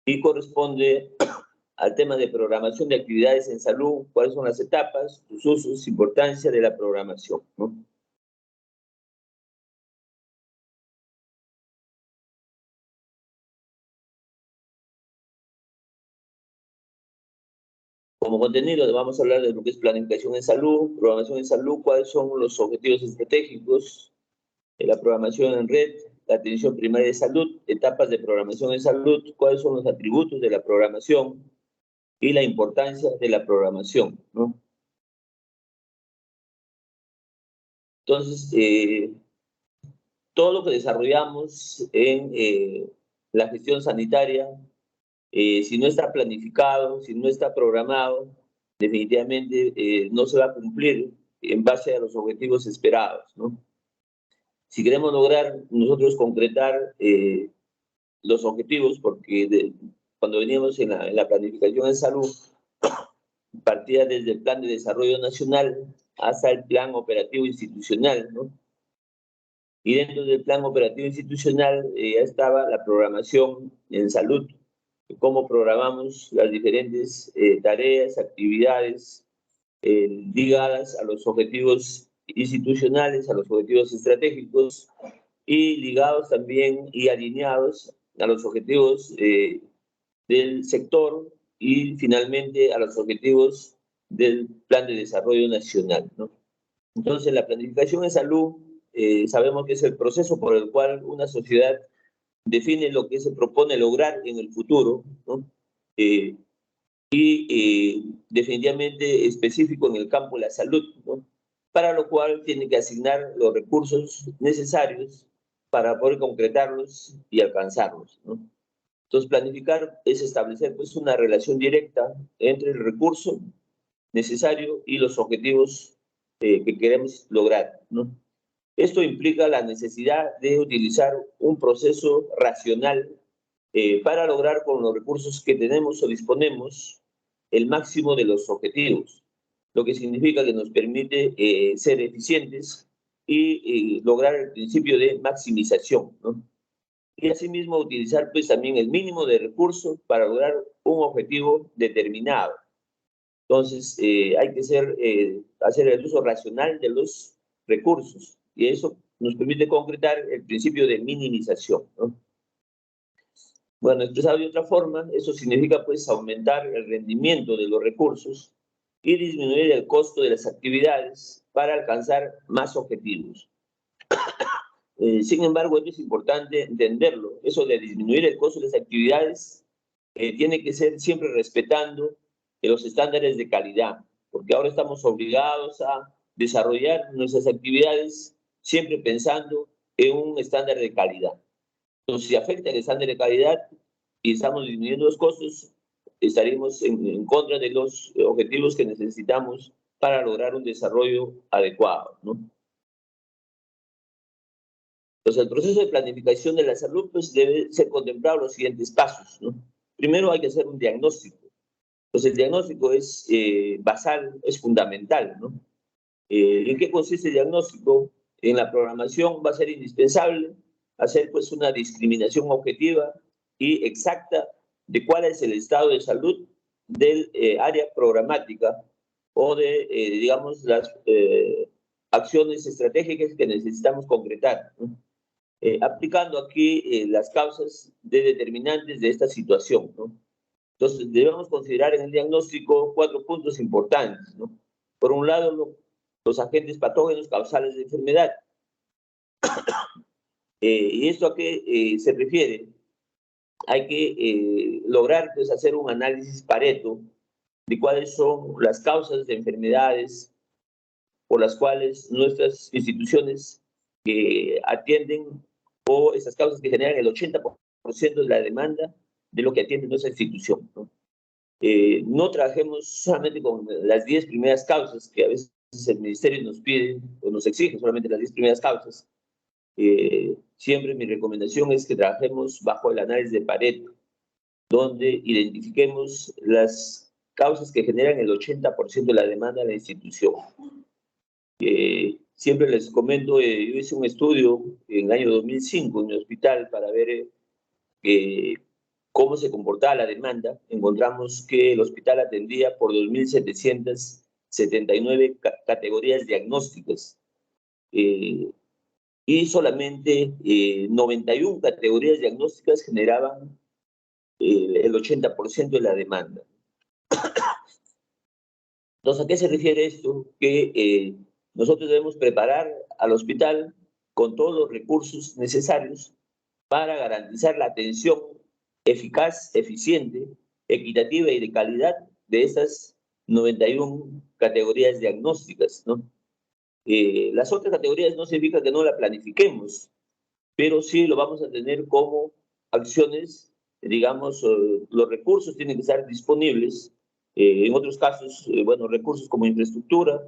y corresponde al tema de programación de actividades en salud, cuáles son las etapas, sus usos, importancia de la programación, ¿no? Como contenido vamos a hablar de lo que es planificación en salud, programación en salud, cuáles son los objetivos estratégicos, la programación en red, la atención primaria de salud, etapas de programación en salud, cuáles son los atributos de la programación y la importancia de la programación, ¿no? Entonces, todo lo que desarrollamos en la gestión sanitaria, si no está planificado, si no está programado, definitivamente no se va a cumplir en base a los objetivos esperados, ¿no? Si queremos lograr nosotros concretar los objetivos, porque cuando veníamos en la planificación en salud, partía desde el Plan de Desarrollo Nacional hasta el Plan Operativo Institucional, ¿no? Y dentro del Plan Operativo Institucional ya estaba la programación en salud, cómo programamos las diferentes tareas, actividades ligadas a los objetivos institucionales, a los objetivos estratégicos y ligados también y alineados a los objetivos del sector y finalmente a los objetivos del Plan de Desarrollo Nacional, ¿no? Entonces, la planificación en salud sabemos que es el proceso por el cual una sociedad define lo que se propone lograr en el futuro, ¿no? Definitivamente específico en el campo de la salud, ¿no? Para lo cual tiene que asignar los recursos necesarios para poder concretarlos y alcanzarlos, ¿no? Entonces, planificar es establecer pues, una relación directa entre el recurso necesario y los objetivos que queremos lograr, ¿no? Esto implica la necesidad de utilizar un proceso racional para lograr con los recursos que tenemos o disponemos el máximo de los objetivos, lo que significa que nos permite ser eficientes y lograr el principio de maximización, ¿no? Y asimismo utilizar pues también el mínimo de recursos para lograr un objetivo determinado. Entonces hay que hacer el uso racional de los recursos y eso nos permite concretar el principio de minimización, ¿no? Bueno, expresado de otra forma, eso significa pues aumentar el rendimiento de los recursos y disminuir el costo de las actividades para alcanzar más objetivos. Sin embargo, esto es importante entenderlo. Eso de disminuir el costo de las actividades tiene que ser siempre respetando los estándares de calidad, porque ahora estamos obligados a desarrollar nuestras actividades siempre pensando en un estándar de calidad. Entonces, si afecta el estándar de calidad y estamos disminuyendo los costos, estaríamos en contra de los objetivos que necesitamos para lograr un desarrollo adecuado, ¿no? Entonces, el proceso de planificación de la salud pues, debe ser contemplado los siguientes pasos, ¿no? Primero hay que hacer un diagnóstico. Pues el diagnóstico es basal, es fundamental, ¿no? ¿En qué consiste el diagnóstico? En la programación va a ser indispensable hacer pues una discriminación objetiva y exacta de cuál es el estado de salud del área programática o de, digamos, las acciones estratégicas que necesitamos concretar, ¿no? Aplicando aquí las causas determinantes de esta situación, ¿no? Entonces, debemos considerar en el diagnóstico 4 puntos importantes, ¿no? Por un lado, los agentes patógenos causales de enfermedad. ¿Y esto a qué se refiere? Hay que lograr pues, hacer un análisis Pareto de cuáles son las causas de enfermedades por las cuales nuestras instituciones atienden o esas causas que generan el 80% de la demanda de lo que atiende nuestra institución, ¿no? No trabajemos solamente con las 10 primeras causas que a veces el ministerio nos pide o nos exige, solamente las 10 primeras causas. Siempre mi recomendación es que trabajemos bajo el análisis de Pareto, donde identifiquemos las causas que generan el 80% de la demanda de la institución. Siempre les comento, yo hice un estudio en el año 2005 en mi hospital para ver cómo se comportaba la demanda, encontramos que el hospital atendía por 2.779 categorías diagnósticas y solamente 91 categorías diagnósticas generaban el 80% de la demanda. Entonces, ¿a qué se refiere esto? Que nosotros debemos preparar al hospital con todos los recursos necesarios para garantizar la atención eficaz, eficiente, equitativa y de calidad de esas 91 categorías diagnósticas, ¿no? Las otras categorías no significa que no la planifiquemos, pero sí lo vamos a tener como acciones, digamos, los recursos tienen que estar disponibles. En otros casos, bueno, recursos como infraestructura,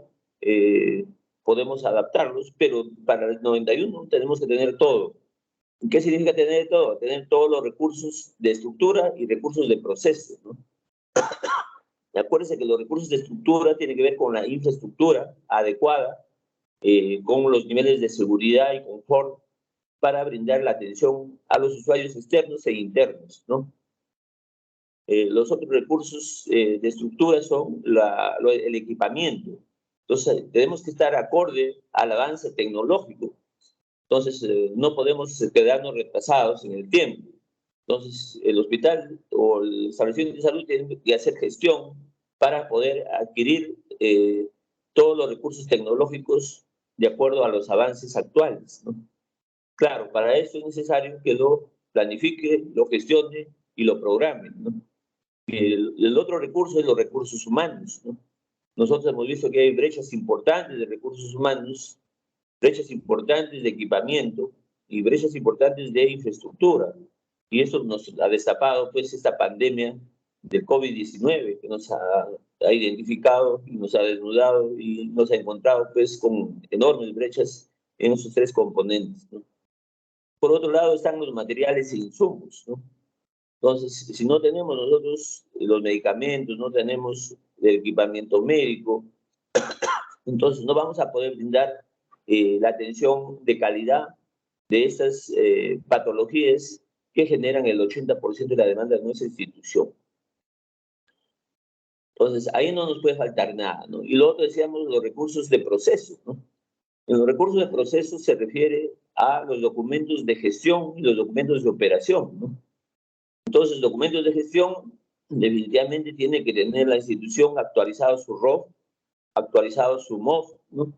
podemos adaptarlos, pero para el 91 tenemos que tener todo. ¿Qué significa tener todo? Tener todos los recursos de estructura y recursos de proceso, ¿no? Acuérdense que los recursos de estructura tienen que ver con la infraestructura adecuada, con los niveles de seguridad y confort para brindar la atención a los usuarios externos e internos, ¿no? Los otros recursos de estructura son el equipamiento. Entonces, tenemos que estar acorde al avance tecnológico. Entonces, no podemos quedarnos retrasados en el tiempo. Entonces, el hospital o el establecimiento de salud tiene que hacer gestión para poder adquirir todos los recursos tecnológicos de acuerdo a los avances actuales, ¿no? Claro, para eso es necesario que lo planifique, lo gestione y lo programe, ¿no? El otro recurso es los recursos humanos, ¿no? Nosotros hemos visto que hay brechas importantes de recursos humanos, brechas importantes de equipamiento y brechas importantes de infraestructura. Y eso nos ha destapado, pues, esta pandemia del COVID-19, que nos ha identificado y nos ha desnudado y nos ha encontrado, pues, con enormes brechas en esos tres componentes, ¿no? Por otro lado están los materiales e insumos, ¿no? Entonces, si no tenemos nosotros los medicamentos, no tenemos el equipamiento médico, entonces no vamos a poder brindar la atención de calidad de estas patologías que generan el 80% de la demanda de nuestra institución. Entonces, ahí no nos puede faltar nada, ¿no? Y lo otro decíamos, los recursos de proceso, ¿no? En los recursos de proceso se refiere a los documentos de gestión y los documentos de operación, ¿no? Entonces, documentos de gestión definitivamente tiene que tener la institución actualizado su ROF, actualizado su MOF, ¿no?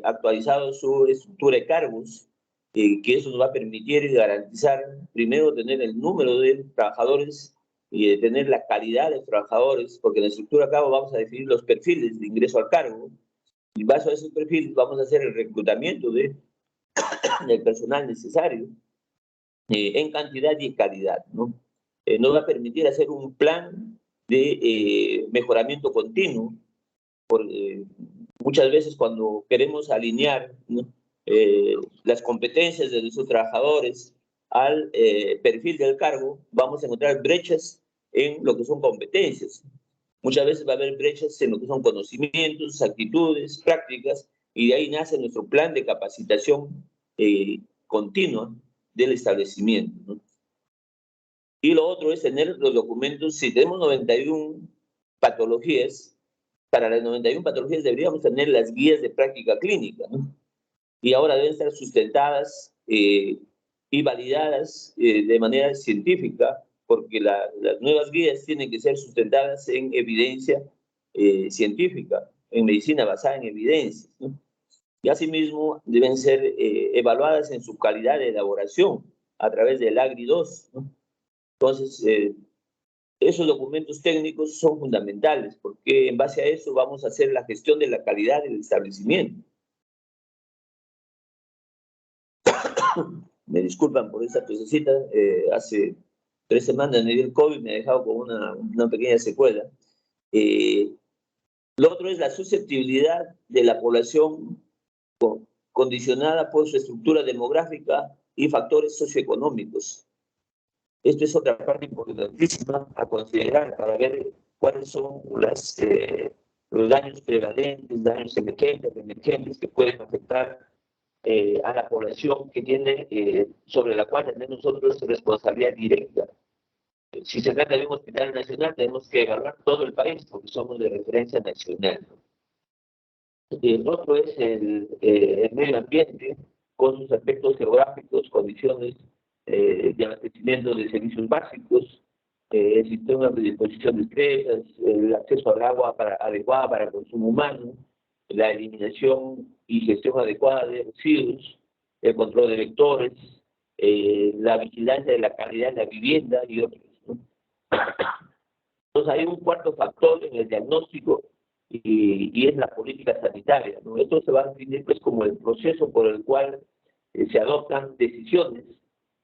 Actualizado su estructura de cargos, que eso nos va a permitir garantizar, primero, tener el número de trabajadores y de tener la calidad de trabajadores, porque en la estructura de cargo vamos a definir los perfiles de ingreso al cargo, y en base a esos perfiles vamos a hacer el reclutamiento del personal necesario en cantidad y en calidad, ¿no? Nos va a permitir hacer un plan de mejoramiento continuo. Muchas veces cuando queremos alinear, ¿no?, las competencias de nuestros trabajadores al perfil del cargo, vamos a encontrar brechas en lo que son competencias. Muchas veces va a haber brechas en lo que son conocimientos, actitudes, prácticas, y de ahí nace nuestro plan de capacitación continua del establecimiento, ¿no? Y lo otro es tener los documentos. Si tenemos 91 patologías, para las 91 patologías deberíamos tener las guías de práctica clínica, ¿no? Y ahora deben estar sustentadas y validadas de manera científica, porque las nuevas guías tienen que ser sustentadas en evidencia científica, en medicina basada en evidencias, ¿no? Y asimismo deben ser evaluadas en su calidad de elaboración a través del AGRI-2, ¿no? Entonces, esos documentos técnicos son fundamentales, porque en base a eso vamos a hacer la gestión de la calidad del establecimiento. Me disculpan por esta tosecita, hace 3 semanas me dio el COVID, me ha dejado con una pequeña secuela. Lo otro es la susceptibilidad de la población condicionada por su estructura demográfica y factores socioeconómicos. Esto es otra parte importantísima a considerar para ver cuáles son los daños prevalentes, daños emergentes que pueden afectar a la población que tiene, sobre la cual tenemos nosotros responsabilidad directa. Si se trata de un hospital nacional, tenemos que evaluar todo el país, porque somos de referencia nacional. El otro es el medio ambiente, con sus aspectos geográficos, condiciones de abastecimiento de servicios básicos, el sistema de disposición de presas, el acceso al agua adecuada para el consumo humano, la eliminación y gestión adecuada de residuos, el control de vectores, la vigilancia de la calidad de la vivienda y otros, ¿no? Entonces hay un cuarto factor en el diagnóstico y es la política sanitaria, ¿no? Esto se va a definir pues como el proceso por el cual se adoptan decisiones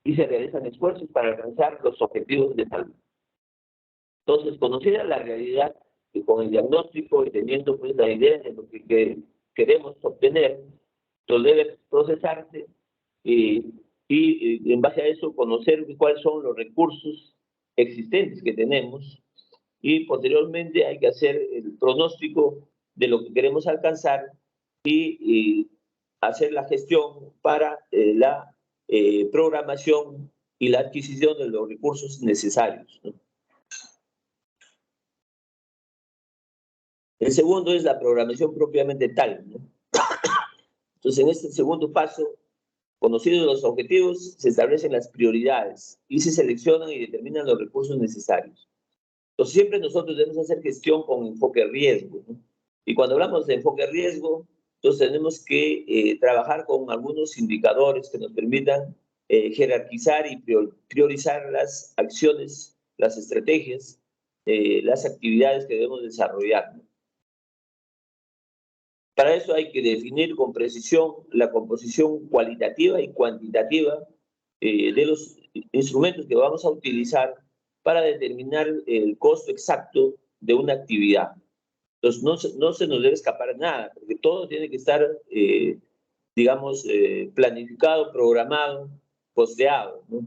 y se realizan esfuerzos para alcanzar los objetivos de salud. Entonces, conocida la realidad y con el diagnóstico y teniendo pues la idea de lo que queremos obtener, todo debe procesarse y en base a eso conocer cuáles son los recursos existentes que tenemos y posteriormente hay que hacer el pronóstico de lo que queremos alcanzar y hacer la gestión para la programación y la adquisición de los recursos necesarios, ¿no? El segundo es la programación propiamente tal, ¿no? Entonces, en este segundo paso, conocidos los objetivos, se establecen las prioridades y se seleccionan y determinan los recursos necesarios. Entonces, siempre nosotros debemos hacer gestión con enfoque riesgo, ¿no? Y cuando hablamos de enfoque riesgo, entonces tenemos que trabajar con algunos indicadores que nos permitan jerarquizar y priorizar las acciones, las estrategias, las actividades que debemos desarrollar, ¿no? Para eso hay que definir con precisión la composición cualitativa y cuantitativa de los instrumentos que vamos a utilizar para determinar el costo exacto de una actividad. Entonces, no se nos debe escapar nada, porque todo tiene que estar, digamos, planificado, programado, posteado, ¿no?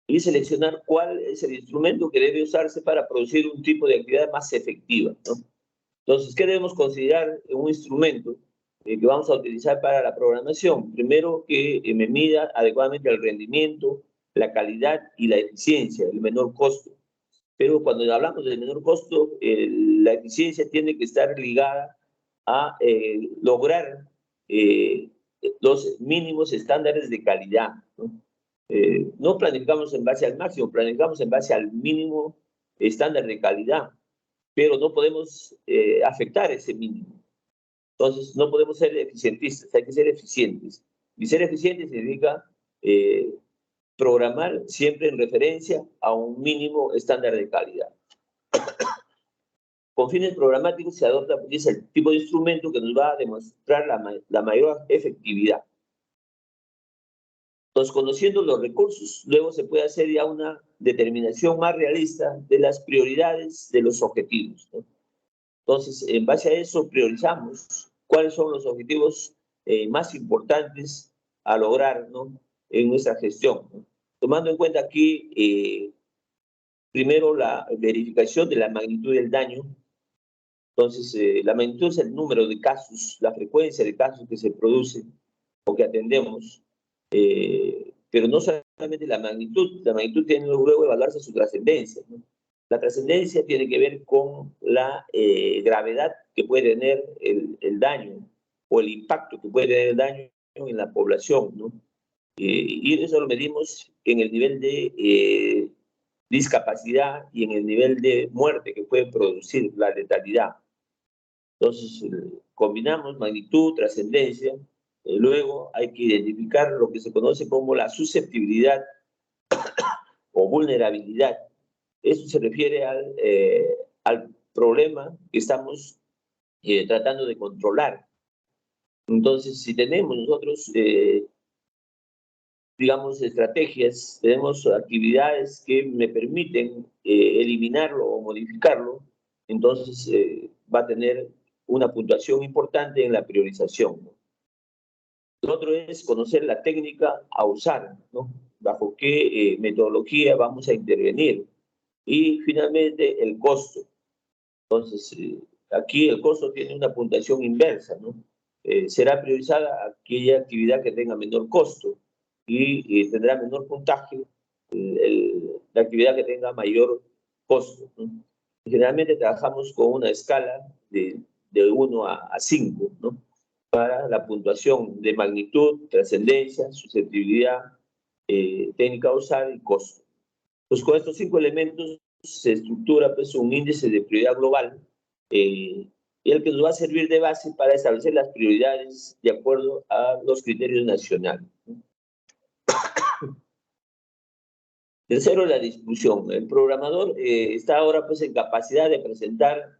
Y seleccionar cuál es el instrumento que debe usarse para producir un tipo de actividad más efectiva, ¿no? Entonces, ¿qué debemos considerar en un instrumento que vamos a utilizar para la programación? Primero, que me mida adecuadamente el rendimiento, la calidad y la eficiencia, el menor costo. Pero cuando hablamos del menor costo, la eficiencia tiene que estar ligada a lograr los mínimos estándares de calidad, ¿no? No planificamos en base al máximo, planificamos en base al mínimo estándar de calidad, pero no podemos afectar ese mínimo. Entonces, no podemos ser eficientistas, hay que ser eficientes. Y ser eficiente significa programar siempre en referencia a un mínimo estándar de calidad. Con fines programáticos se adopta pues, el tipo de instrumento que nos va a demostrar la mayor efectividad. Entonces, conociendo los recursos, luego se puede hacer ya una determinación más realista de las prioridades de los objetivos, ¿no? Entonces, en base a eso, priorizamos cuáles son los objetivos más importantes a lograr, ¿no?, en nuestra gestión, ¿no? Tomando en cuenta aquí, primero, la verificación de la magnitud del daño. Entonces, la magnitud es el número de casos, la frecuencia de casos que se producen o que atendemos, pero no solamente la magnitud tiene luego evaluarse su trascendencia, ¿no? La trascendencia tiene que ver con la gravedad que puede tener el daño o el impacto que puede tener el daño en la población, ¿no? Y eso lo medimos en el nivel de discapacidad y en el nivel de muerte que puede producir la letalidad. Entonces, combinamos magnitud, trascendencia, luego hay que identificar lo que se conoce como la susceptibilidad o vulnerabilidad. Eso se refiere al problema que estamos tratando de controlar. Entonces, si tenemos nosotros, digamos, estrategias, tenemos actividades que me permiten eliminarlo o modificarlo, entonces va a tener una puntuación importante en la priorización, ¿no? Lo otro es conocer la técnica a usar, ¿no? Bajo qué metodología vamos a intervenir. Y finalmente el costo. Entonces, aquí el costo tiene una puntuación inversa, ¿no? será priorizada aquella actividad que tenga menor costo y tendrá menor puntaje la actividad que tenga mayor costo, ¿no? Generalmente trabajamos con una escala de 1 a 5, ¿no? Para la puntuación de magnitud, trascendencia, susceptibilidad, técnica usada y costo. Pues con estos 5 elementos se estructura pues, un índice de prioridad global y el que nos va a servir de base para establecer las prioridades de acuerdo a los criterios nacionales. Tercero, la distribución. El programador está ahora pues, en capacidad de presentar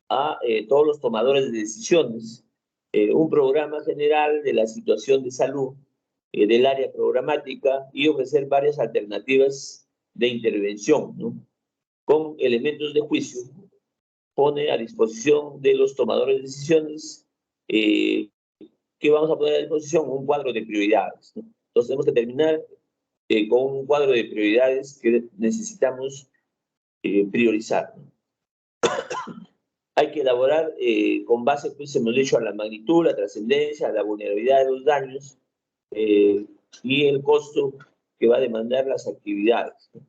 a todos los tomadores de decisiones un programa general de la situación de salud del área programática y ofrecer varias alternativas de intervención, ¿no? Con elementos de juicio, pone a disposición de los tomadores de decisiones que vamos a poner a disposición un cuadro de prioridades, ¿no? Entonces tenemos que terminar con un cuadro de prioridades que necesitamos priorizar, ¿no? Hay que elaborar con base, pues hemos dicho, a la magnitud, la trascendencia, a la vulnerabilidad de los daños y el costo que va a demandar las actividades, ¿no?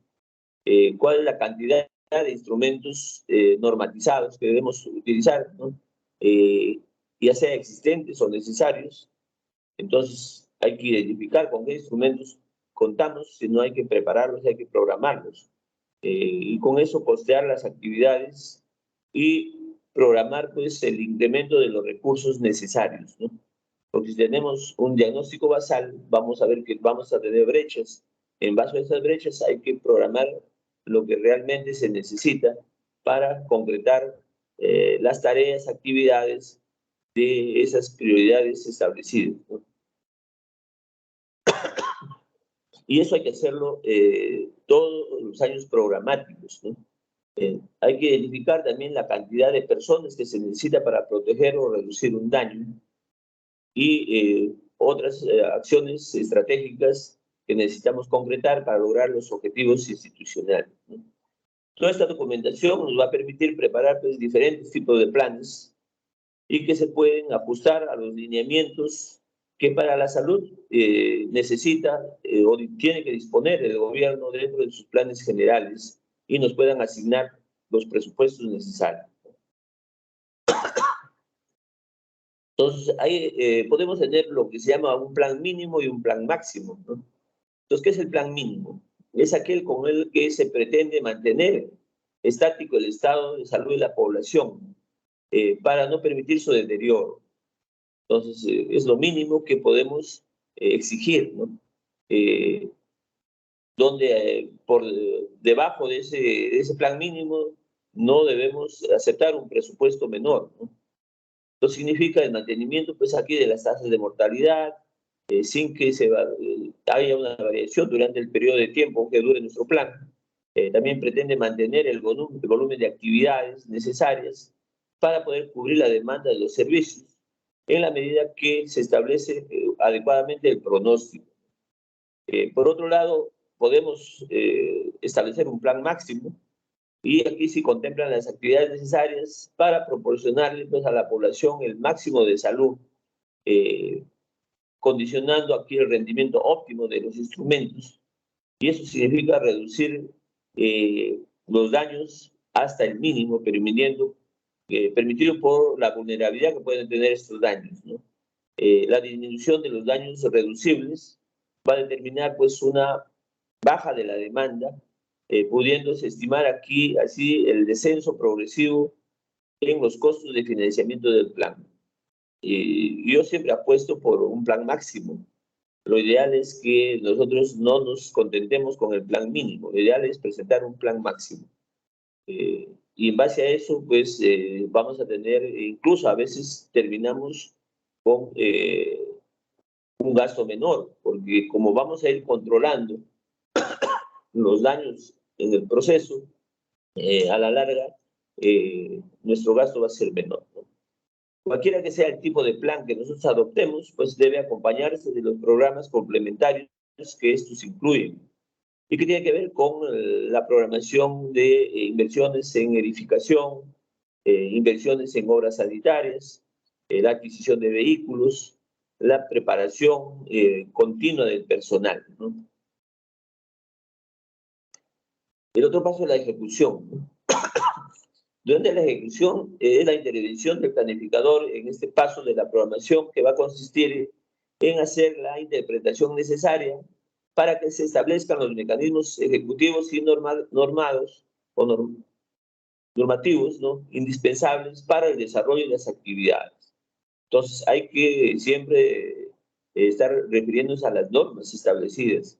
¿Cuál es la cantidad de instrumentos normatizados que debemos utilizar, ¿no? Ya sea existentes o necesarios? Entonces hay que identificar con qué instrumentos contamos, si no hay que prepararlos, hay que programarlos. Y con eso costear las actividades y programar pues el incremento de los recursos necesarios, ¿no? Porque si tenemos un diagnóstico basal, vamos a ver que vamos a tener brechas. En base a esas brechas hay que programar lo que realmente se necesita para concretar las tareas, actividades de esas prioridades establecidas, ¿no? Y eso hay que hacerlo todos los años programáticos, ¿no? Hay que identificar también la cantidad de personas que se necesita para proteger o reducir un daño y otras acciones estratégicas que necesitamos concretar para lograr los objetivos institucionales, ¿no? Toda esta documentación nos va a permitir preparar pues, diferentes tipos de planes y que se pueden ajustar a los lineamientos que para la salud necesita o tiene que disponer el gobierno dentro de sus planes generales y nos puedan asignar los presupuestos necesarios. Entonces, ahí podemos tener lo que se llama un plan mínimo y un plan máximo, ¿no? Entonces, ¿qué es el plan mínimo? Es aquel con el que se pretende mantener estático el estado de salud de la población para no permitir su deterioro. Entonces, es lo mínimo que podemos exigir, ¿no? Donde por debajo de ese plan mínimo no debemos aceptar un presupuesto menor, ¿no? Esto significa el mantenimiento, pues aquí, de las tasas de mortalidad, sin que haya una variación durante el periodo de tiempo que dure nuestro plan. También pretende mantener el volumen de actividades necesarias para poder cubrir la demanda de los servicios en la medida que se establece adecuadamente el pronóstico. Por otro lado, podemos establecer un plan máximo y aquí se contemplan las actividades necesarias para proporcionarle pues, a la población el máximo de salud, condicionando aquí el rendimiento óptimo de los instrumentos, y eso significa reducir los daños hasta el mínimo, permitido por la vulnerabilidad que pueden tener estos daños, ¿no? La disminución de los daños reducibles va a determinar pues una baja de la demanda, pudiéndose estimar aquí así el descenso progresivo en los costos de financiamiento del plan. Yo siempre apuesto por un plan máximo. Lo ideal es que nosotros no nos contentemos con el plan mínimo. Lo ideal es presentar un plan máximo. Y en base a eso, pues vamos a tener, incluso a veces terminamos con un gasto menor, porque como vamos a ir controlando los daños en el proceso, a la larga, nuestro gasto va a ser menor, ¿no? Cualquiera que sea el tipo de plan que nosotros adoptemos, pues debe acompañarse de los programas complementarios que estos incluyen y que tiene que ver con la programación de inversiones en edificación, inversiones en obras sanitarias, la adquisición de vehículos, la preparación continua del personal, ¿no? El otro paso es la ejecución, ¿no? Durante la ejecución es la intervención del planificador en este paso de la programación, que va a consistir en hacer la interpretación necesaria para que se establezcan los mecanismos ejecutivos y normados o normativos, ¿no?, indispensables para el desarrollo de las actividades. Entonces hay que siempre estar refiriéndose a las normas establecidas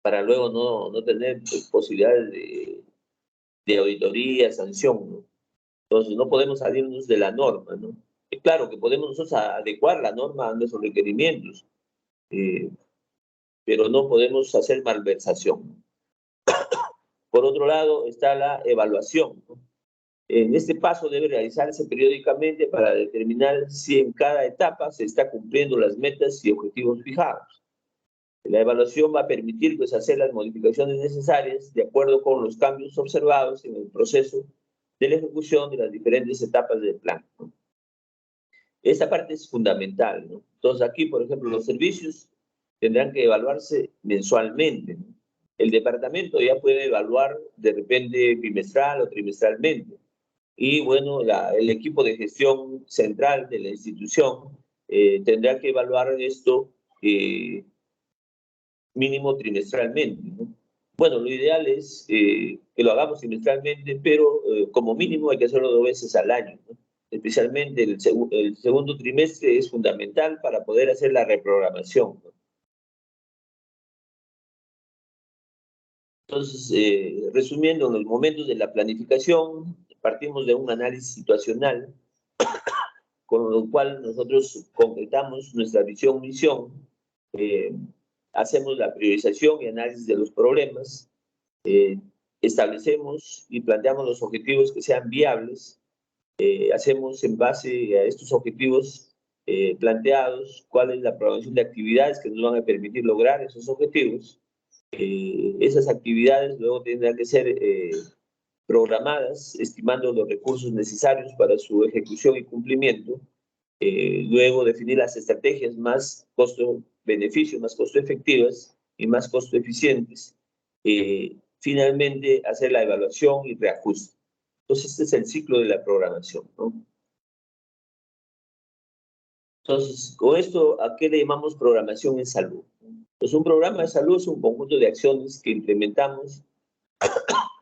para luego no tener posibilidades de auditoría, sanción, ¿no? Entonces no podemos salirnos de la norma, ¿no? Claro que podemos nosotros adecuar la norma a nuestros requerimientos, pero no podemos hacer malversación. Por otro lado está la evaluación, ¿no? En este paso debe realizarse periódicamente para determinar si en cada etapa se está cumpliendo las metas y objetivos fijados. La evaluación va a permitir, pues, hacer las modificaciones necesarias de acuerdo con los cambios observados en el proceso de la ejecución de las diferentes etapas del plan, ¿no? Esta parte es fundamental, ¿no? Entonces aquí, por ejemplo, los servicios tendrán que evaluarse mensualmente, ¿no? El departamento ya puede evaluar de repente bimestral o trimestralmente. Y bueno, el equipo de gestión central de la institución tendrá que evaluar esto mínimo trimestralmente, ¿no? Bueno, lo ideal es que lo hagamos trimestralmente, pero como mínimo hay que hacerlo 2 veces al año, ¿no? Especialmente el segundo trimestre es fundamental para poder hacer la reprogramación, ¿no? Entonces, resumiendo, en los momentos de la planificación, partimos de un análisis situacional, con lo cual nosotros concretamos nuestra visión, misión, hacemos la priorización y análisis de los problemas, establecemos y planteamos los objetivos que sean viables, hacemos en base a estos objetivos planteados cuál es la programación de actividades que nos van a permitir lograr esos objetivos. Esas actividades luego tendrán que ser programadas, estimando los recursos necesarios para su ejecución y cumplimiento. Luego definir las estrategias más costo-beneficio, más costo-efectivas y más costo-eficientes. Finalmente, hacer la evaluación y reajuste. Entonces, este es el ciclo de la programación, ¿no? Entonces, con esto, ¿a qué le llamamos programación en salud? Pues un programa de salud es un conjunto de acciones que implementamos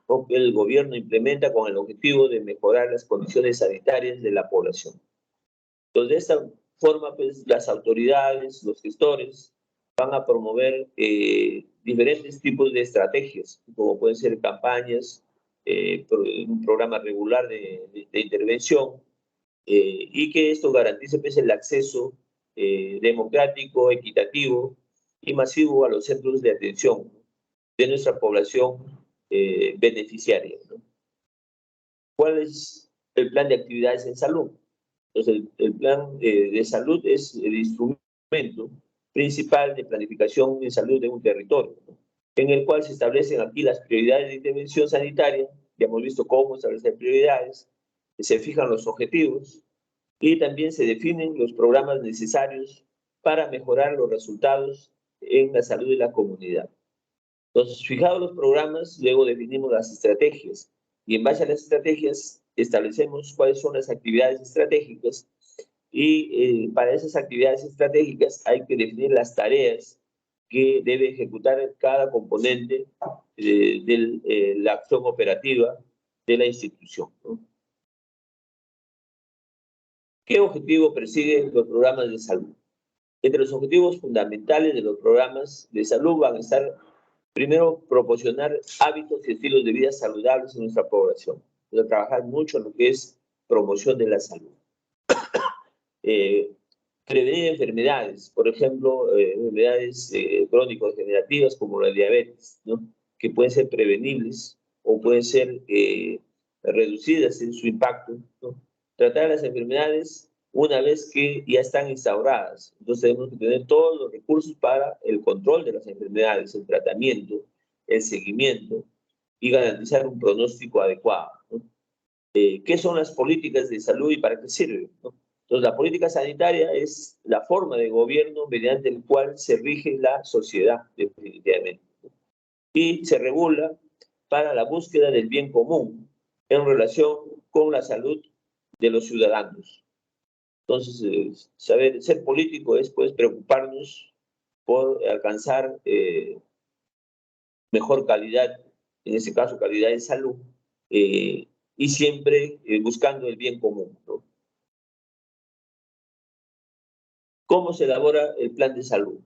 o que el gobierno implementa con el objetivo de mejorar las condiciones sanitarias de la población. Entonces, de esta forma, pues, las autoridades, los gestores, van a promover diferentes tipos de estrategias, como pueden ser campañas, un programa regular de intervención, y que esto garantice, pues, el acceso democrático, equitativo y masivo a los centros de atención de nuestra población beneficiaria, ¿no? ¿Cuál es el plan de actividades en salud? Entonces, el plan de salud es el instrumento principal de planificación en salud de un territorio, ¿no?, en el cual se establecen aquí las prioridades de intervención sanitaria. Ya hemos visto cómo establecer prioridades, se fijan los objetivos y también se definen los programas necesarios para mejorar los resultados en la salud de la comunidad. Entonces, fijados los programas, luego definimos las estrategias y en base a las estrategias establecemos cuáles son las actividades estratégicas y para esas actividades estratégicas hay que definir las tareas que debe ejecutar cada componente de la acción operativa de la institución, ¿no? ¿Qué objetivo persiguen los programas de salud? Entre los objetivos fundamentales de los programas de salud van a estar, primero, proporcionar hábitos y estilos de vida saludables en nuestra población. O sea, trabajar mucho en lo que es promoción de la salud. Prevenir enfermedades, por ejemplo, enfermedades crónico-degenerativas como la diabetes, ¿no?, que pueden ser prevenibles o pueden ser reducidas en su impacto, ¿no? Tratar las enfermedades una vez que ya están instauradas. Entonces tenemos que tener todos los recursos para el control de las enfermedades, el tratamiento, el seguimiento y garantizar un pronóstico adecuado, ¿no? ¿Qué son las políticas de salud y para qué sirven, ¿no? Entonces, la política sanitaria es la forma de gobierno mediante el cual se rige la sociedad, definitivamente, y se regula para la búsqueda del bien común en relación con la salud de los ciudadanos. Entonces, ser político es, pues, preocuparnos por alcanzar mejor calidad, en este caso calidad de salud, y siempre buscando el bien común, ¿no? ¿Cómo se elabora el plan de salud?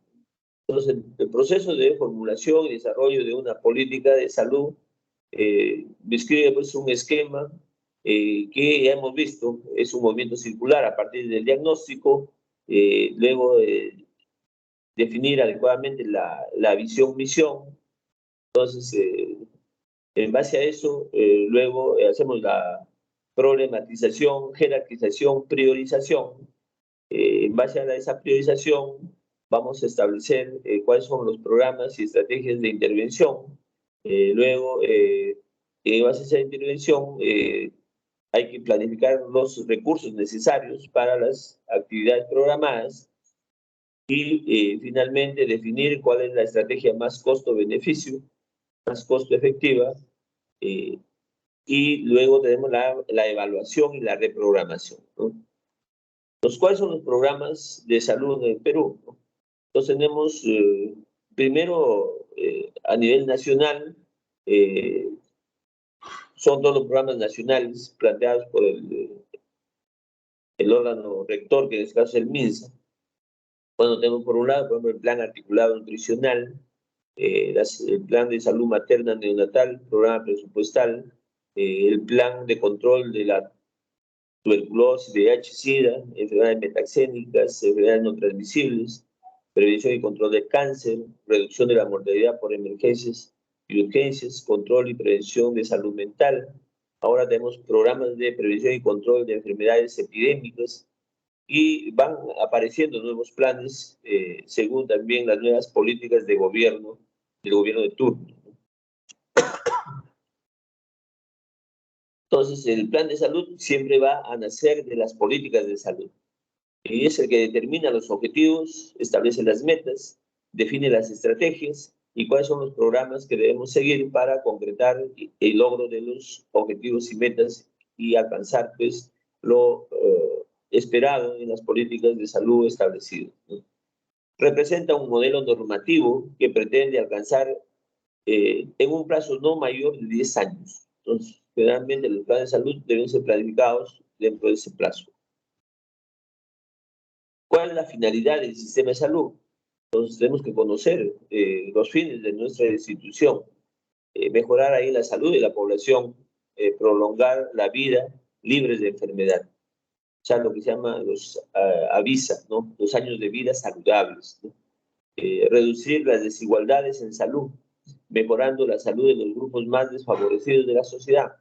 Entonces, el proceso de formulación y desarrollo de una política de salud describe, pues, un esquema que ya hemos visto, es un movimiento circular a partir del diagnóstico, luego definir adecuadamente la visión-misión. Entonces, en base a eso, luego hacemos la problematización, jerarquización, priorización. En base a esa priorización, vamos a establecer cuáles son los programas y estrategias de intervención. Luego, en base a esa intervención, hay que planificar los recursos necesarios para las actividades programadas y finalmente definir cuál es la estrategia más costo-beneficio, más costo-efectiva, y luego tenemos la evaluación y la reprogramación, ¿no? ¿Cuáles son los programas de salud en el Perú? Entonces tenemos, primero, a nivel nacional, son todos los programas nacionales planteados por el órgano rector, que en este caso es el MINSA. Bueno, tenemos por un lado, por ejemplo, el Plan Articulado Nutricional, el Plan de Salud Materna Neonatal, Programa Presupuestal, el Plan de Control de la Tuberculosis, VIH-Sida, enfermedades metaxénicas, enfermedades no transmisibles, prevención y control del cáncer, reducción de la mortalidad por emergencias y urgencias, control y prevención de salud mental. Ahora tenemos programas de prevención y control de enfermedades epidémicas y van apareciendo nuevos planes según también las nuevas políticas de gobierno, del gobierno de turno. Entonces, el plan de salud siempre va a nacer de las políticas de salud. Y es el que determina los objetivos, establece las metas, define las estrategias y cuáles son los programas que debemos seguir para concretar el logro de los objetivos y metas y alcanzar, pues, lo esperado en las políticas de salud establecidas, ¿no? Representa un modelo normativo que pretende alcanzar en un plazo no mayor de 10 años. Entonces, generalmente los planes de salud deben ser planificados dentro de ese plazo. ¿Cuál es la finalidad del sistema de salud? Entonces tenemos que conocer los fines de nuestra institución, mejorar ahí la salud de la población, prolongar la vida libres de enfermedad, o sea, lo que se llama los AVISA, ¿no? Los años de vida saludables, ¿no? Reducir las desigualdades en salud, mejorando la salud de los grupos más desfavorecidos de la sociedad.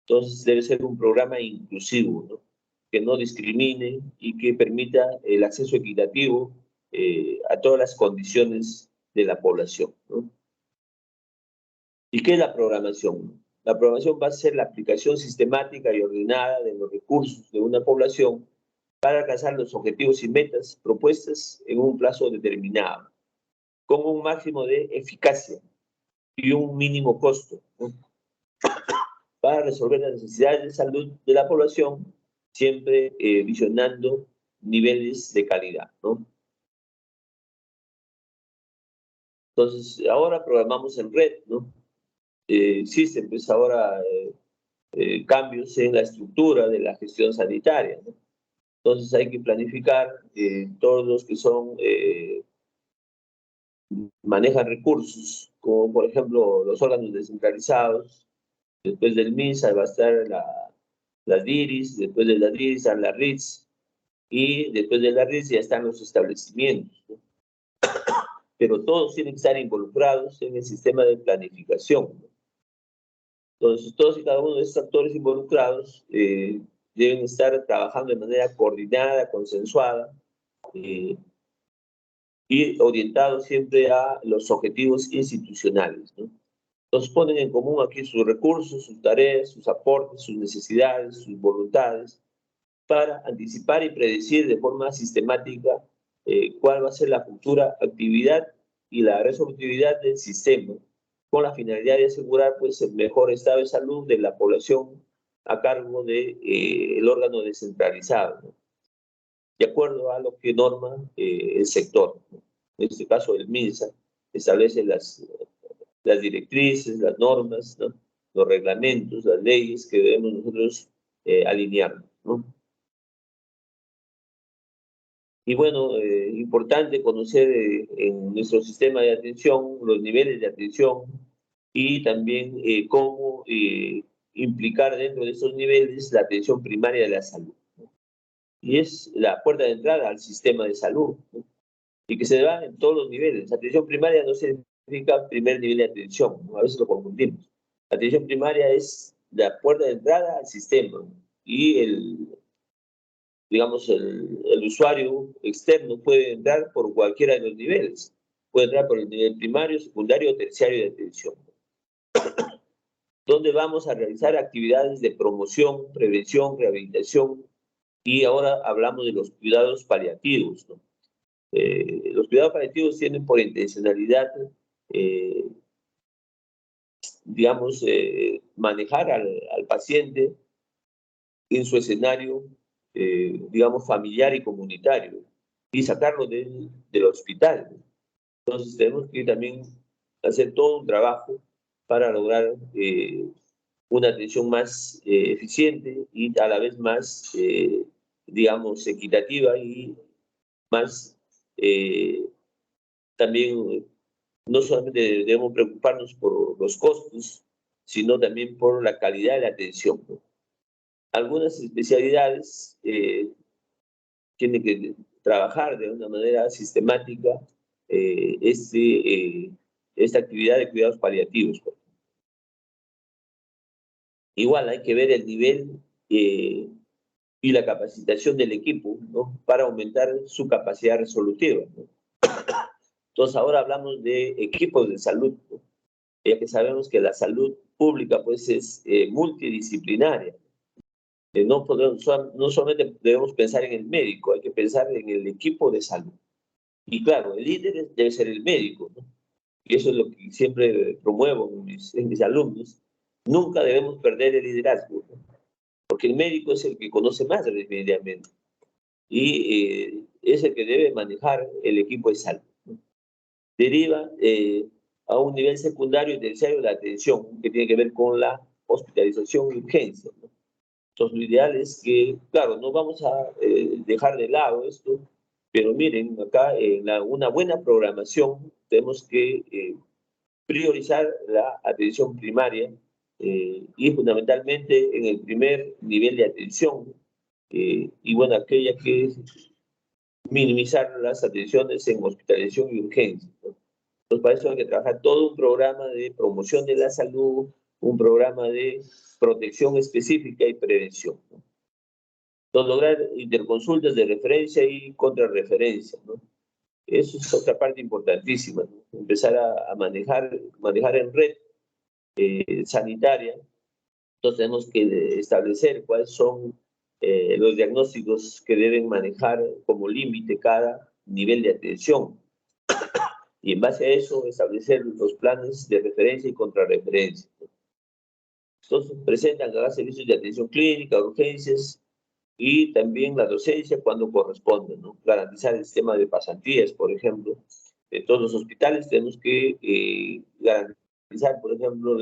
Entonces debe ser un programa inclusivo, ¿no? Que no discrimine y que permita el acceso equitativo a todas las condiciones de la población, ¿no? ¿Y qué es la programación? La programación va a ser la aplicación sistemática y ordenada de los recursos de una población para alcanzar los objetivos y metas propuestas en un plazo determinado, con un máximo de eficacia y un mínimo costo, ¿no? Para resolver las necesidades de salud de la población, siempre visionando niveles de calidad, ¿no? Entonces, ahora programamos en red, ¿no? Existen, pues, ahora cambios en la estructura de la gestión sanitaria, ¿no? Entonces, hay que planificar todos los que son, manejan recursos, como por ejemplo los órganos descentralizados. Después del MINSA va a estar las DIRIS, después de las DIRIS están las RITS, y después de la RITS ya están los establecimientos, ¿no? Pero todos tienen que estar involucrados en el sistema de planificación, ¿no? Entonces, todos y cada uno de estos actores involucrados deben estar trabajando de manera coordinada, consensuada, y orientados siempre a los objetivos institucionales, ¿no? Entonces ponen en común aquí sus recursos, sus tareas, sus aportes, sus necesidades, sus voluntades, para anticipar y predecir de forma sistemática cuál va a ser la futura actividad y la resolutividad del sistema, con la finalidad de asegurar pues, el mejor estado de salud de la población a cargo del órgano descentralizado, ¿no? De acuerdo a lo que norma el sector, ¿no? En este caso el MINSA establece las directrices, las normas, ¿no? Los reglamentos, las leyes que debemos nosotros alinear, ¿no? Y bueno, importante conocer en nuestro sistema de atención los niveles de atención y también cómo implicar dentro de esos niveles la atención primaria de la salud, ¿no? Y es la puerta de entrada al sistema de salud, ¿no? Y que se da en todos los niveles. Atención primaria no significa primer nivel de atención, ¿no? A veces lo confundimos. La atención primaria es la puerta de entrada al sistema, ¿no? Y digamos, el usuario externo puede entrar por cualquiera de los niveles. Puede entrar por el nivel primario, secundario o terciario de atención, donde vamos a realizar actividades de promoción, prevención, rehabilitación, y ahora hablamos de los cuidados paliativos, ¿no? Los cuidados paliativos tienen por intencionalidad, digamos, manejar al paciente en su escenario, digamos, familiar y comunitario, y sacarlo del hospital. Entonces tenemos que también hacer todo un trabajo para lograr una atención más eficiente y a la vez más, digamos, equitativa y más también, no solamente debemos preocuparnos por los costos, sino también por la calidad de la atención, ¿no? Algunas especialidades tienen que trabajar de una manera sistemática esta actividad de cuidados paliativos. Igual hay que ver el nivel y la capacitación del equipo, ¿no? Para aumentar su capacidad resolutiva, ¿no? Entonces ahora hablamos de equipos de salud, ¿no? Ya que sabemos que la salud pública pues es multidisciplinaria. No solamente debemos pensar en el médico, hay que pensar en el equipo de salud. Y claro, el líder debe ser el médico, ¿no? Y eso es lo que siempre promuevo en mis alumnos. Nunca debemos perder el liderazgo, ¿no? Porque el médico es el que conoce más definitivamente y es el que debe manejar el equipo de salud, ¿no? Deriva a un nivel secundario y terciario la atención que tiene que ver con la hospitalización y urgencia, ¿no? Entonces, lo ideal es que, claro, no vamos a dejar de lado esto, pero miren, acá en una buena programación tenemos que priorizar la atención primaria y fundamentalmente en el primer nivel de atención y bueno, aquella que es minimizar las atenciones en hospitalización y urgencia, ¿no? Entonces, para eso hay que trabajar todo un programa de promoción de la salud, un programa de protección específica y prevención, ¿no? Entonces, lograr interconsultas de referencia y contrarreferencia, ¿no? Eso es otra parte importantísima, ¿no? Empezar a manejar en red sanitaria. Entonces, tenemos que establecer cuáles son los diagnósticos que deben manejar como límite cada nivel de atención. Y en base a eso, establecer los planes de referencia y contrarreferencia. Entonces, presentan cada servicios de atención clínica, urgencias, y también la docencia cuando corresponde, ¿no? Garantizar el sistema de pasantías, por ejemplo. En todos los hospitales tenemos que garantizar, por ejemplo,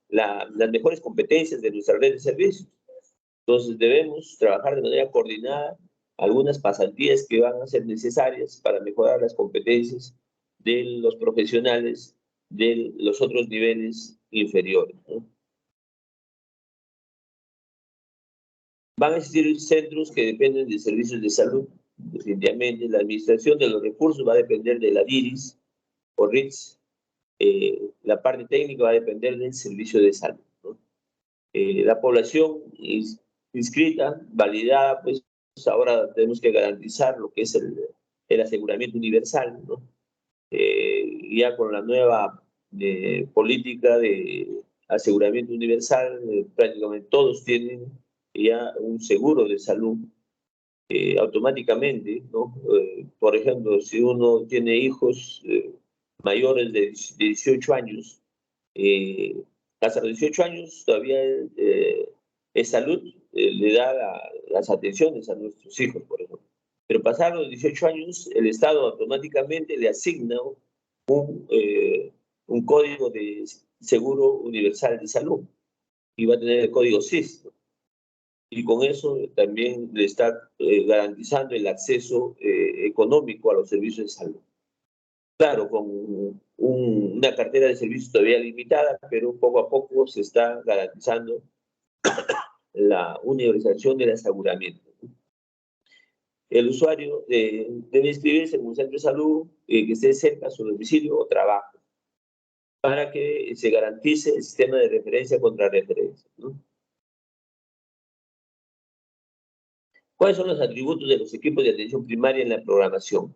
las mejores competencias de nuestra red de servicios. Entonces debemos trabajar de manera coordinada algunas pasantías que van a ser necesarias para mejorar las competencias de los profesionales de los otros niveles inferiores, ¿no? Van a existir centros que dependen de servicios de salud, definitivamente. La administración de los recursos va a depender de la DIRIS o RITS. La parte técnica va a depender del servicio de salud, ¿no? La población inscrita, validada, pues ahora tenemos que garantizar lo que es el aseguramiento universal, ¿no? Ya con la nueva política de aseguramiento universal, prácticamente todos tienen ya un seguro de salud automáticamente, ¿no? Por ejemplo, si uno tiene hijos mayores de 18 años, hasta los 18 años todavía salud le da las atenciones a nuestros hijos, por ejemplo. Pero pasados los 18 años, el Estado automáticamente le asigna un código de seguro universal de salud y va a tener el código SIS, ¿no? Y con eso también le está garantizando el acceso económico a los servicios de salud. Claro, con una cartera de servicios todavía limitada, pero poco a poco se está garantizando la universalización del aseguramiento. El usuario debe inscribirse en un centro de salud que esté cerca a su domicilio o trabajo para que se garantice el sistema de referencia contra referencia, ¿no? ¿Cuáles son los atributos de los equipos de atención primaria en la programación?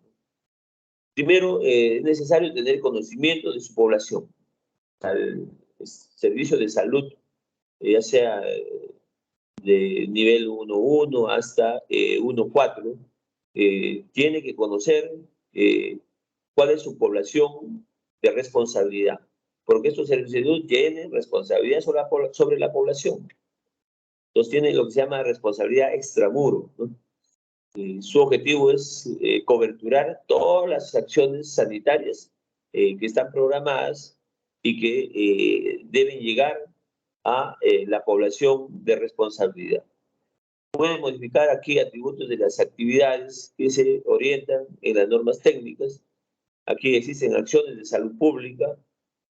Primero, es necesario tener conocimiento de su población. Al servicio de salud, ya sea de nivel 1.1 hasta 1.4, tiene que conocer cuál es su población de responsabilidad, porque estos servicios de salud tienen responsabilidad sobre la población. Entonces tienen lo que se llama responsabilidad extramuro, ¿no? Su objetivo es coberturar todas las acciones sanitarias que están programadas y que deben llegar a la población de responsabilidad. Pueden modificar aquí atributos de las actividades que se orientan en las normas técnicas. Aquí existen acciones de salud pública,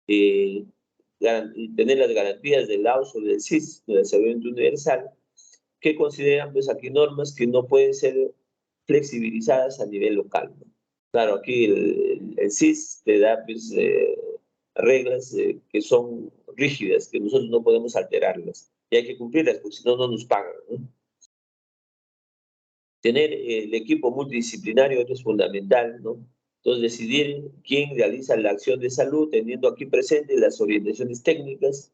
tener las garantías del AUSO del SIS, del Aseguramiento Universal, que consideran pues aquí normas que no pueden ser flexibilizadas a nivel local, ¿no? Claro, aquí el SIS te da pues, reglas que son rígidas, que nosotros no podemos alterarlas y hay que cumplirlas porque si no, no nos pagan, ¿no? Tener el equipo multidisciplinario es fundamental, ¿no? Entonces, decidir quién realiza la acción de salud, teniendo aquí presentes las orientaciones técnicas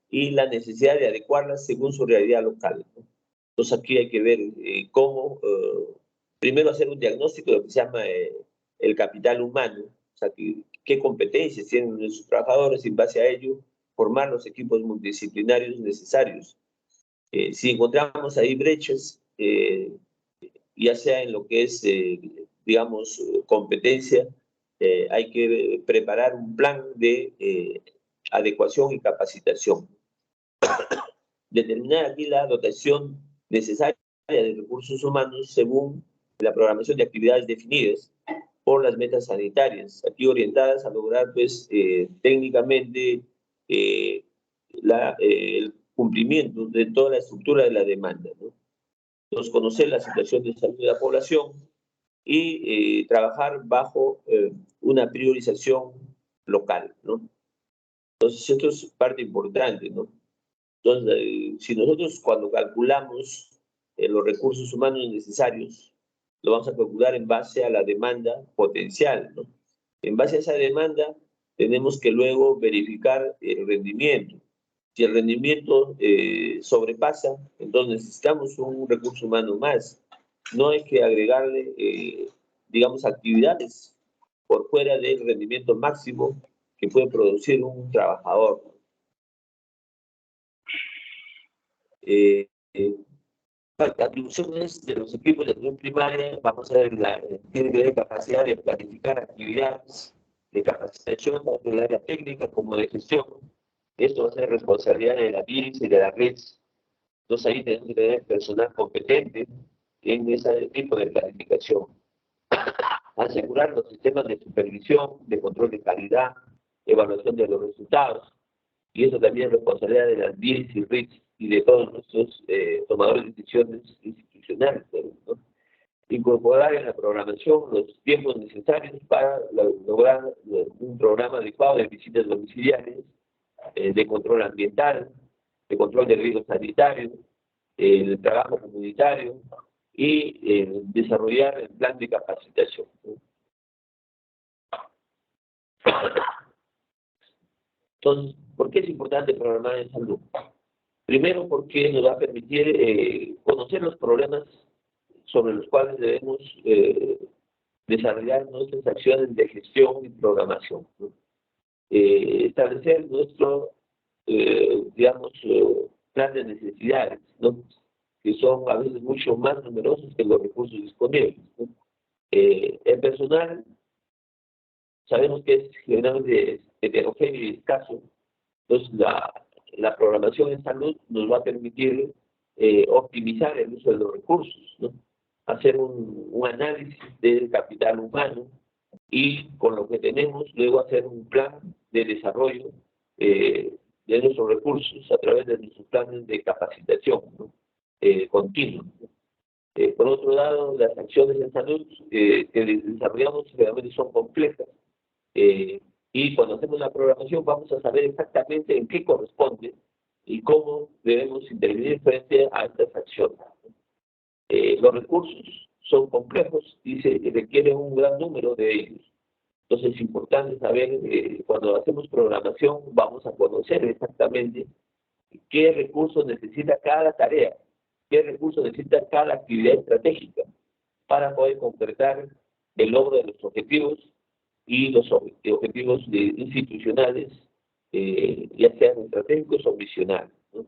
y la necesidad de adecuarlas según su realidad local, ¿no? Entonces, aquí hay que ver cómo, primero hacer un diagnóstico de lo que se llama el capital humano, o sea, qué competencias tienen nuestros trabajadores y en base a ello formar los equipos multidisciplinarios necesarios. Si encontramos ahí brechas, ya sea en lo que es, digamos, competencia, hay que preparar un plan de adecuación y capacitación. Determinar aquí la dotación necesaria de recursos humanos según la programación de actividades definidas por las metas sanitarias, aquí orientadas a lograr, pues, técnicamente el cumplimiento de toda la estructura de la demanda, ¿no? Entonces, conocer la situación de salud de la población y trabajar bajo una priorización local, ¿no? Entonces, esto es parte importante, ¿no? Entonces, si nosotros cuando calculamos los recursos humanos necesarios, lo vamos a calcular en base a la demanda potencial, ¿no? En base a esa demanda, tenemos que luego verificar el rendimiento. Si el rendimiento sobrepasa, entonces necesitamos un recurso humano más. No hay que agregarle, digamos, actividades por fuera del rendimiento máximo que puede producir un trabajador. Eh, eh, Atribuciones de los equipos de atención primaria, vamos a ver, tiene que tener capacidad de planificar actividades, de capacitación, tanto del área técnica como de gestión. Esto va a ser responsabilidad de la DIRIS y de la REDS. Entonces ahí tenemos que tener personal competente en ese tipo de planificación. Asegurar los sistemas de supervisión, de control de calidad, evaluación de los resultados. Y eso también es responsabilidad de las DIRIS y REDS y de todos nuestros tomadores de decisiones institucionales, ¿no? Incorporar en la programación los tiempos necesarios para lograr un programa adecuado de visitas domiciliarias, de control ambiental, de control de riesgos sanitarios, el trabajo comunitario y desarrollar el plan de capacitación, ¿no? Entonces, ¿por qué es importante programar en salud? Primero, porque nos va a permitir conocer los problemas sobre los cuales debemos desarrollar nuestras acciones de gestión y programación, ¿no? Establecer nuestro, digamos, plan de necesidades, ¿no? Que son a veces mucho más numerosos que los recursos disponibles, ¿no? El personal sabemos que es generalmente heterogéneo y escaso, entonces la programación en salud nos va a permitir optimizar el uso de los recursos, ¿no? Hacer un análisis del capital humano y con lo que tenemos luego hacer un plan de desarrollo de nuestros recursos a través de nuestros planes de capacitación, ¿no? Continua. Por otro lado, las acciones en salud que desarrollamos generalmente son complejas y cuando hacemos la programación vamos a saber exactamente en qué corresponde y cómo debemos intervenir frente a estas acciones. Los recursos son complejos y se requiere un gran número de ellos. Entonces es importante saber, cuando hacemos programación, vamos a conocer exactamente qué recursos necesita cada tarea, qué recursos necesita cada actividad estratégica para poder concretar el logro de los objetivos y los objetivos institucionales, ya sean estratégicos o misionales, ¿no?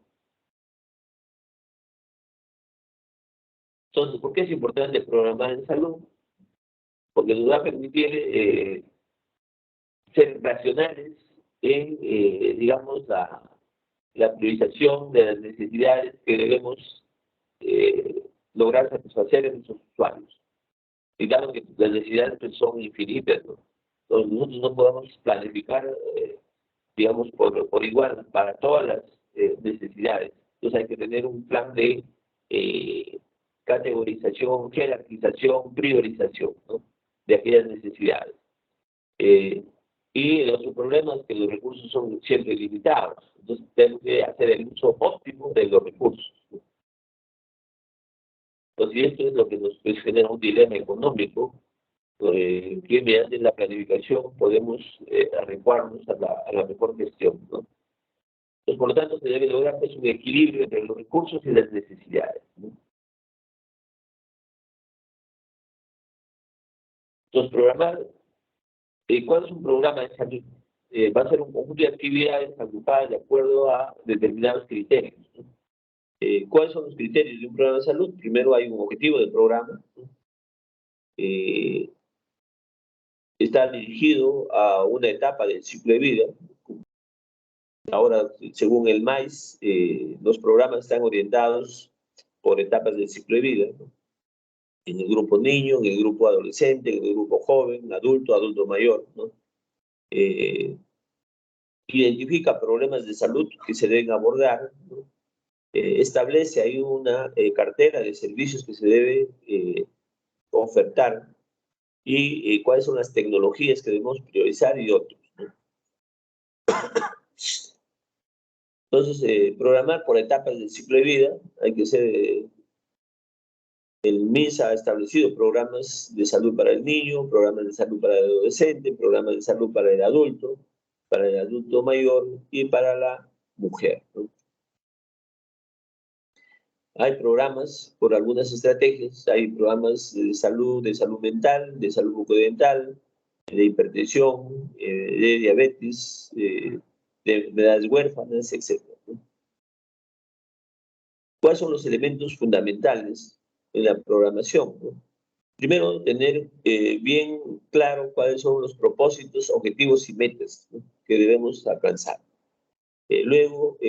Entonces, ¿por qué es importante programar en salud? Porque nos va a permitir ser racionales en, digamos, la priorización de las necesidades que debemos lograr satisfacer en nuestros usuarios. Y claro que las necesidades pues, son infinitas, ¿no? Entonces nosotros no podemos planificar, digamos, por igual para todas las necesidades. Entonces hay que tener un plan de categorización, jerarquización, priorización, ¿no? De aquellas necesidades. Y el otro problema es que los recursos son siempre limitados. Entonces tenemos que hacer el uso óptimo de los recursos, ¿no? Entonces esto es lo que nos pues, genera un dilema económico, que mediante la planificación podemos adecuarnos a la mejor gestión, ¿no? Entonces, por lo tanto, se debe lograr pues, un equilibrio entre los recursos y las necesidades, ¿no? Entonces, programar, ¿cuál es un programa de salud? Va a ser un conjunto de actividades agrupadas de acuerdo a determinados criterios, ¿no? ¿Cuáles son los criterios de un programa de salud? Primero hay un objetivo del programa, ¿no? Está dirigido a una etapa del ciclo de vida. Ahora, según el MAIS, los programas están orientados por etapas del ciclo de vida, ¿no? En el grupo niño, en el grupo adolescente, en el grupo joven, adulto, adulto mayor, ¿no? Identifica problemas de salud que se deben abordar, ¿no? Establece ahí una cartera de servicios que se debe ofertar y cuáles son las tecnologías que debemos priorizar y otros, ¿no? Entonces, programar por etapas del ciclo de vida, hay que ser, el MIS ha establecido programas de salud para el niño, programas de salud para el adolescente, programas de salud para el adulto mayor y para la mujer, ¿no? Hay programas por algunas estrategias, hay programas de salud mental, de salud bucodental, de hipertensión, de diabetes, de enfermedades huérfanas, etc., ¿no? ¿Cuáles son los elementos fundamentales en la programación, ¿no? Primero, tener bien claro cuáles son los propósitos, objetivos y metas, ¿no? Que debemos alcanzar. Luego,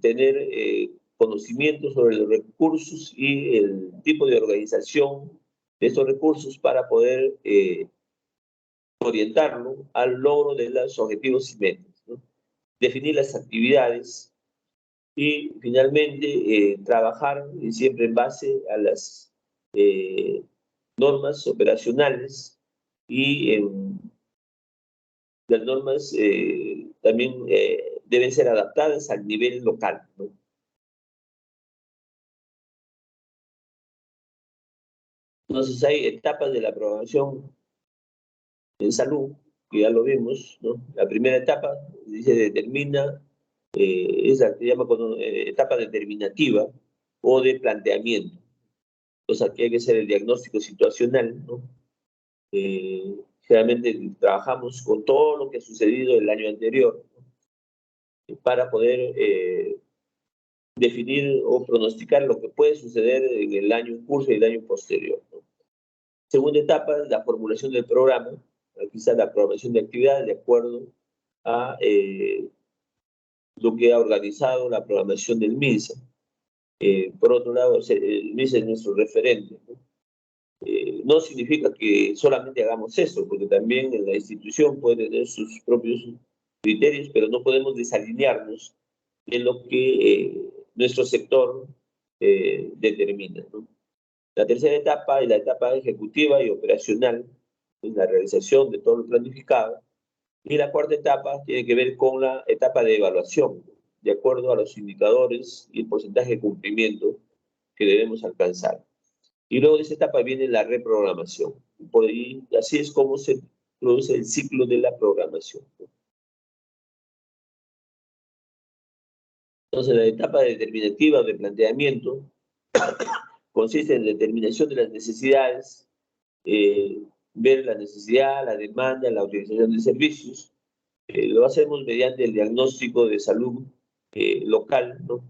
tener conocimiento sobre los recursos y el tipo de organización de estos recursos para poder orientarlo al logro de los objetivos y metas, ¿no? Definir las actividades y finalmente trabajar siempre en base a las normas operacionales y las normas también deben ser adaptadas al nivel local, ¿no? Entonces hay etapas de la programación en salud, que ya lo vimos, ¿no? La primera etapa dice determina es la que se llama etapa determinativa o de planteamiento. Entonces aquí hay que hacer el diagnóstico situacional, ¿no? Generalmente trabajamos con todo lo que ha sucedido el año anterior, ¿no? Para poder definir o pronosticar lo que puede suceder en el año en curso y el año posterior, ¿no? Segunda etapa, la formulación del programa. Aquí está la programación de actividades de acuerdo a lo que ha organizado la programación del MINSA. Por otro lado, el MINSA es nuestro referente, ¿no? No significa que solamente hagamos eso, porque también la institución puede tener sus propios criterios, pero no podemos desalinearnos en lo que nuestro sector determina, ¿no? La tercera etapa es la etapa ejecutiva y operacional, es la realización de todo lo planificado. Y la cuarta etapa tiene que ver con la etapa de evaluación, de acuerdo a los indicadores y el porcentaje de cumplimiento que debemos alcanzar. Y luego de esa etapa viene la reprogramación. Por ahí, así es como se produce el ciclo de la programación. Entonces, la etapa determinativa de planteamiento consiste en la determinación de las necesidades, ver la necesidad, la demanda, la utilización de servicios. Lo hacemos mediante el diagnóstico de salud local, ¿no?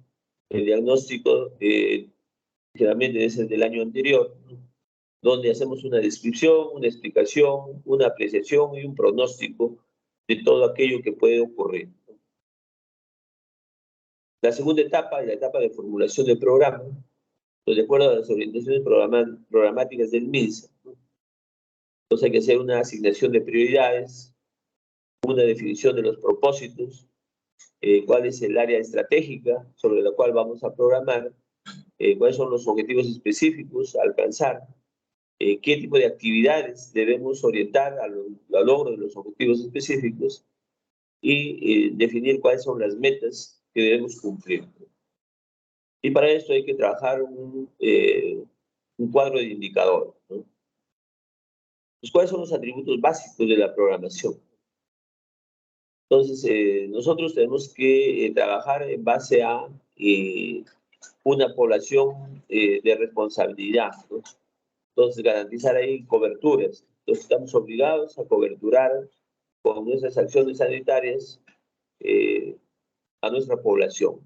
El diagnóstico generalmente es el del año anterior, ¿no? Donde hacemos una descripción, una explicación, una apreciación y un pronóstico de todo aquello que puede ocurrir. La segunda etapa es la etapa de formulación del programa, pues de acuerdo a las orientaciones programáticas del MINSA, ¿no? Entonces hay que hacer una asignación de prioridades, una definición de los propósitos, cuál es el área estratégica sobre la cual vamos a programar, cuáles son los objetivos específicos a alcanzar, qué tipo de actividades debemos orientar al logro de los objetivos específicos y definir cuáles son las metas que debemos cumplir. Y para esto hay que trabajar un cuadro de indicadores, ¿no? Pues, ¿cuáles son los atributos básicos de la programación? Entonces, nosotros tenemos que trabajar en base a una población de responsabilidad, ¿no? Entonces, garantizar ahí coberturas. Entonces, estamos obligados a coberturar con nuestras acciones sanitarias a nuestra población.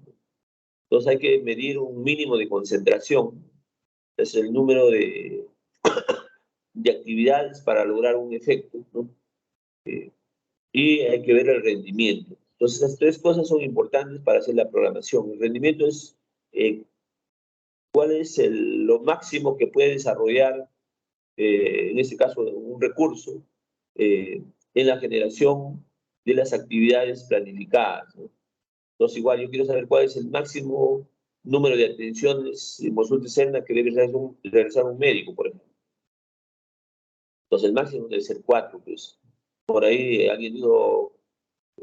Entonces, hay que medir un mínimo de concentración, es el número de actividades para lograr un efecto, ¿no? Y hay que ver el rendimiento. Entonces, las tres cosas son importantes para hacer la programación. El rendimiento es cuál es lo máximo que puede desarrollar, en este caso, un recurso, en la generación de las actividades planificadas, ¿no? Entonces, igual, yo quiero saber cuál es el máximo número de atenciones en consulta externa que debe realizar un médico, por ejemplo. Entonces, el máximo debe ser 4, pues. Por ahí alguien dijo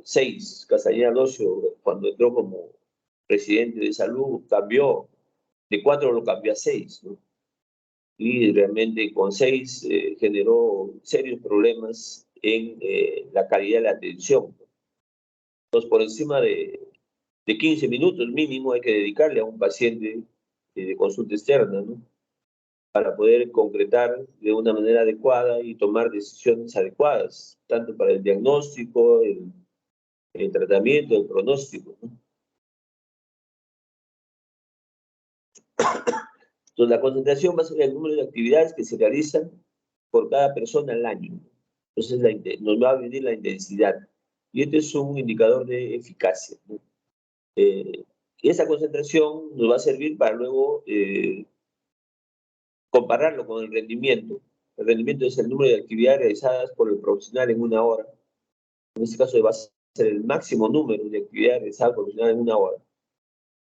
6. Castañeda Locio, cuando entró como presidente de salud, cambió, de 4 lo cambió a 6, ¿no? Y realmente con 6 generó serios problemas en la calidad de la atención. Entonces, por encima de 15 minutos mínimo hay que dedicarle a un paciente de consulta externa, ¿no? Para poder concretar de una manera adecuada y tomar decisiones adecuadas, tanto para el diagnóstico, el tratamiento, el pronóstico, ¿no? Entonces, la concentración va a ser el número de actividades que se realizan por cada persona al año. Entonces, nos va a medir la intensidad. Y este es un indicador de eficacia, ¿no? Y esa concentración nos va a servir para luego compararlo con el rendimiento. El rendimiento es el número de actividades realizadas por el profesional en una hora. En este caso va a ser el máximo número de actividades realizadas por el profesional en una hora.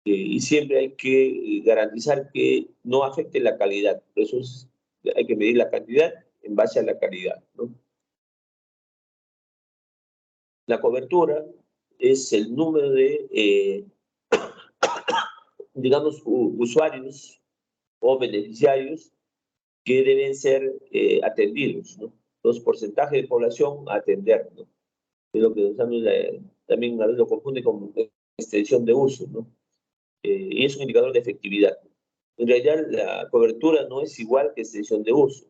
Y siempre hay que garantizar que no afecte la calidad. Por eso hay que medir la cantidad en base a la calidad, ¿no? La cobertura es el número de, digamos, usuarios o beneficiarios que deben ser atendidos, ¿no? Los porcentajes de población a atender, ¿no? Es lo que también a veces lo confunde con extensión de uso, ¿no? Y es un indicador de efectividad. En realidad, la cobertura no es igual que extensión de uso.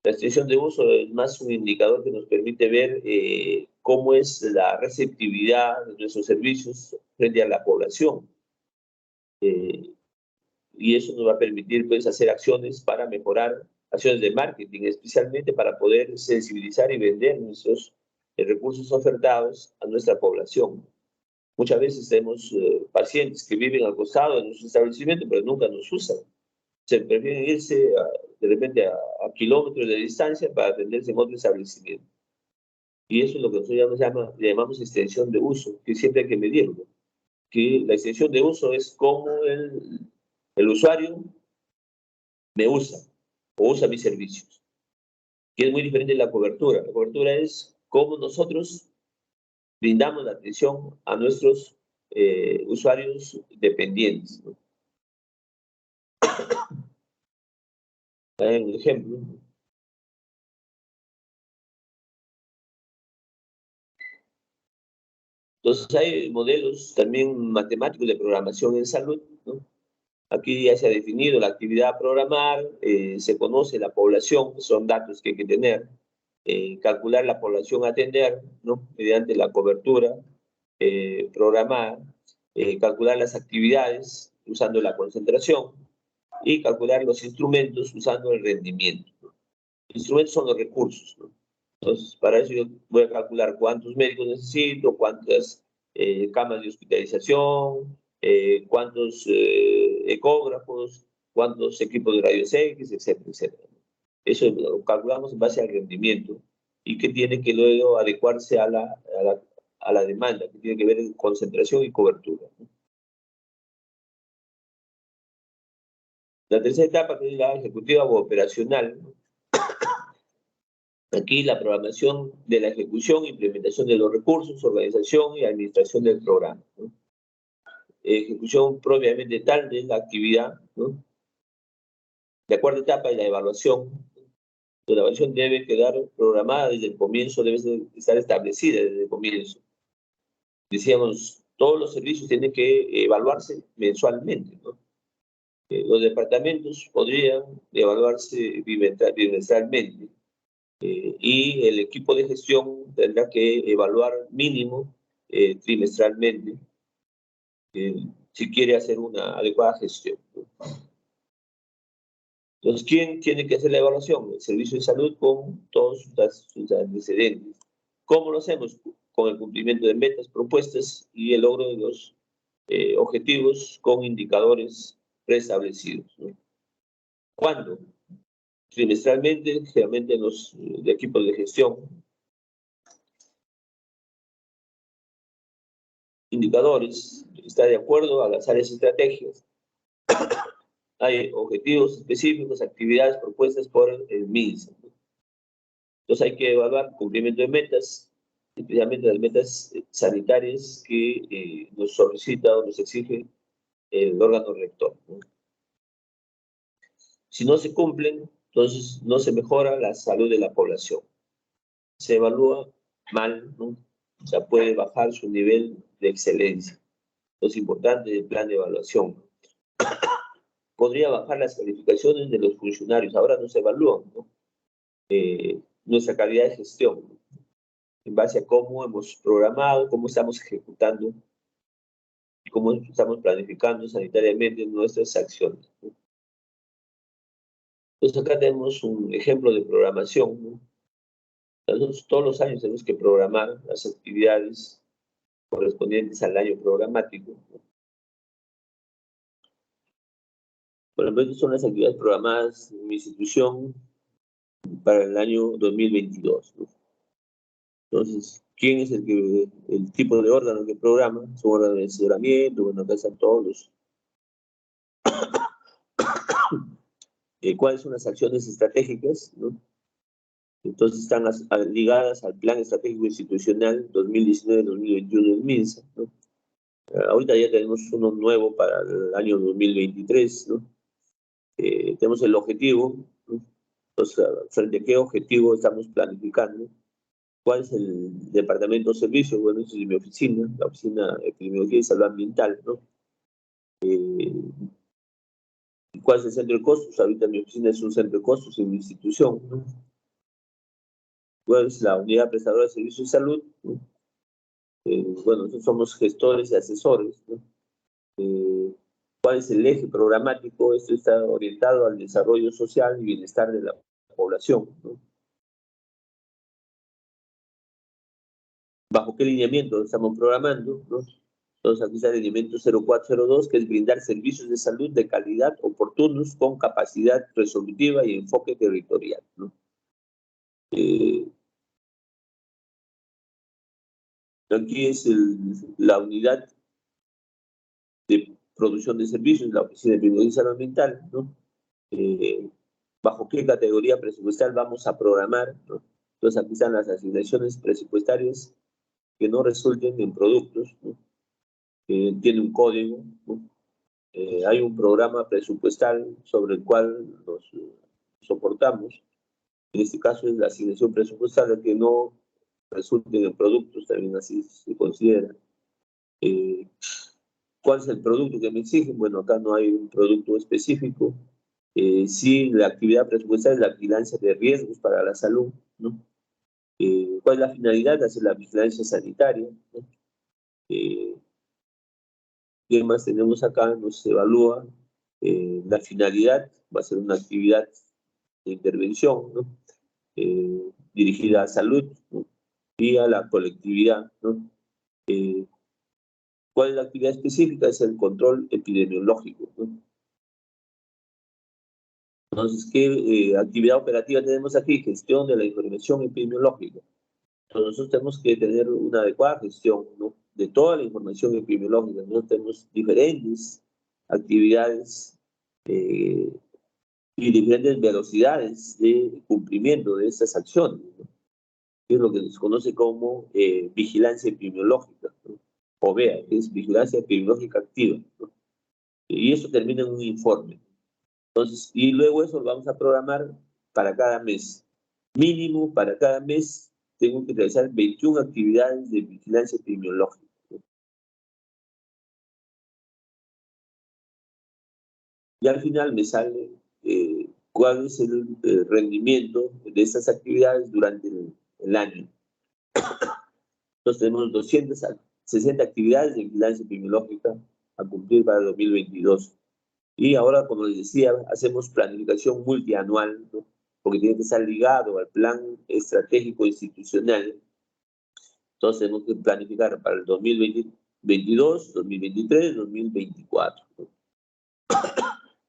La extensión de uso es más un indicador que nos permite ver cómo es la receptividad de nuestros servicios frente a la población. Y eso nos va a permitir, pues, hacer acciones para mejorar, acciones de marketing, especialmente para poder sensibilizar y vender nuestros recursos ofertados a nuestra población. Muchas veces tenemos pacientes que viven al costado de nuestro establecimiento, pero nunca nos usan. Se prefieren irse de repente a kilómetros de distancia para atenderse en otro establecimiento. Y eso es lo que nosotros llamamos extensión de uso, que siempre hay que medirlo. Que la extensión de uso es cómo el usuario me usa o usa mis servicios, que es muy diferente de la cobertura. La cobertura es cómo nosotros brindamos la atención a nuestros usuarios dependientes, ¿no? Hay un ejemplo. Entonces hay modelos también matemáticos de programación en salud, ¿no? Aquí ya se ha definido la actividad a programar, se conoce la población, son datos que hay que tener, calcular la población a atender, ¿no? Mediante la cobertura programada, calcular las actividades usando la concentración y calcular los instrumentos usando el rendimiento, ¿no? Instrumentos son los recursos, ¿no? Entonces, para eso yo voy a calcular cuántos médicos necesito, cuántas camas de hospitalización, cuántos ecógrafos, cuántos equipos de rayos X, etcétera, etcétera. Eso lo calculamos en base al rendimiento y que tiene que luego adecuarse a la demanda, que tiene que ver con concentración y cobertura, ¿no? La tercera etapa, que es la ejecutiva o operacional, ¿no? Aquí la programación de la ejecución, implementación de los recursos, organización y administración del programa, ¿no? Ejecución propiamente tal de la actividad, ¿no? La cuarta etapa es la evaluación. La evaluación debe quedar programada desde el comienzo, debe estar establecida desde el comienzo. Decíamos, todos los servicios tienen que evaluarse mensualmente, ¿no? Los departamentos podrían evaluarse bimestralmente. Y el equipo de gestión tendrá que evaluar mínimo trimestralmente si quiere hacer una adecuada gestión, ¿no? Entonces, ¿quién tiene que hacer la evaluación? El Servicio de Salud con todos sus antecedentes. ¿Cómo lo hacemos? Con el cumplimiento de metas propuestas y el logro de los objetivos con indicadores preestablecidos, ¿no? ¿Cuándo? Trimestralmente, generalmente en los equipos de gestión. Indicadores, está de acuerdo a las áreas estrategias. Hay objetivos específicos, actividades propuestas por el MINSA. Entonces hay que evaluar cumplimiento de metas, especialmente las metas sanitarias que nos solicita o nos exige el órgano rector, ¿no? Si no se cumplen, entonces no se mejora la salud de la población. Se evalúa mal, ¿no? O sea, puede bajar su nivel de excelencia. Lo importante del plan de evaluación. Podría bajar las calificaciones de los funcionarios. Ahora no se evalúan, ¿no? Nuestra calidad de gestión, ¿no? En base a cómo hemos programado, cómo estamos ejecutando y cómo estamos planificando sanitariamente nuestras acciones, ¿no? Entonces acá tenemos un ejemplo de programación, ¿no? Nosotros todos los años tenemos que programar las actividades correspondientes al año programático, ¿no? Por ejemplo, son las actividades programadas en mi institución para el año 2022, ¿no? Entonces, ¿quién es el tipo de órgano que programa? Son órganos de asesoramiento, bueno, acá están todos los... ¿Cuáles son las acciones estratégicas, ¿no? Entonces están ligadas al Plan Estratégico Institucional 2019-2021 del MINSA, ¿no? Ahorita ya tenemos uno nuevo para el año 2023, ¿no? Tenemos el objetivo, ¿no? Entonces, frente a qué objetivo estamos planificando, ¿Cuál es el departamento de servicios? Bueno, esa es mi oficina, la Oficina de Epidemiología y Salud Ambiental, ¿no? ¿Cuál es el centro de costos? Ahorita mi oficina es un centro de costos en mi institución, ¿no? ¿Cuál es la unidad prestadora de servicios de salud? ¿No? Bueno, nosotros somos gestores y asesores, ¿no? ¿Cuál es el eje programático? Esto está orientado al desarrollo social y bienestar de la población, ¿no? ¿Bajo qué lineamiento estamos programando, ¿no? Entonces aquí está el lineamiento 0402, que es brindar servicios de salud de calidad oportunos con capacidad resolutiva y enfoque territorial, ¿no? Aquí es la unidad de producción de servicios, la Oficina de Epidemiología y Salud Ambiental, ¿no? ¿Bajo qué categoría presupuestal vamos a programar, ¿no? Entonces aquí están las asignaciones presupuestarias que no resulten en productos, ¿no? Tiene un código, ¿no? Hay un programa presupuestal sobre el cual nos soportamos. En este caso es la asignación presupuestaria que no resulten en productos, también así se considera. ¿Cuál es el producto que me exigen? Bueno, acá no hay un producto específico. Sí, la actividad presupuestaria es la vigilancia de riesgos para la salud, ¿no? ¿Cuál es la finalidad? Hacer la vigilancia sanitaria, ¿no? ¿Qué más tenemos acá? Nos evalúa la finalidad, va a ser una actividad de intervención, ¿no? Dirigida a salud, ¿no? Y a la colectividad, ¿no? ¿Cuál es la actividad específica? Es el control epidemiológico, ¿no? Entonces, ¿qué actividad operativa tenemos aquí? Gestión de la información epidemiológica. Entonces, nosotros tenemos que tener una adecuada gestión, ¿no? De toda la información epidemiológica. Nosotros tenemos diferentes actividades y diferentes velocidades de cumplimiento de estas acciones, ¿no? Que es lo que se conoce como vigilancia epidemiológica, ¿no? O VEA, que es vigilancia epidemiológica activa, ¿no? Y eso termina en un informe. Entonces, y luego eso lo vamos a programar para cada mes. Mínimo, para cada mes, tengo que realizar 21 actividades de vigilancia epidemiológica. Y al final me sale cuál es el rendimiento de estas actividades durante el año. Entonces tenemos 260 actividades de vigilancia epidemiológica a cumplir para el 2022. Y ahora, como les decía, hacemos planificación multianual, ¿no? Porque tiene que estar ligado al plan estratégico institucional. Entonces tenemos que planificar para el 2022, 2023, 2024. ¿No?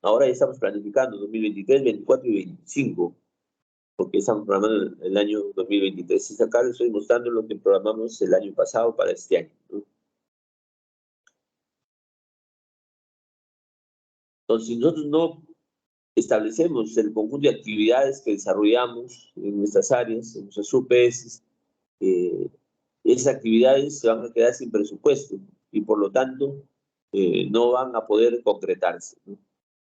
Ahora ya estamos planificando 2023, 2024 y 2025, porque estamos programando el año 2023. Y acá les estoy mostrando lo que programamos el año pasado para este año, ¿no? Entonces, si nosotros no establecemos el conjunto de actividades que desarrollamos en nuestras áreas, en nuestras UPS, esas actividades se van a quedar sin presupuesto y por lo tanto no van a poder concretarse, ¿no?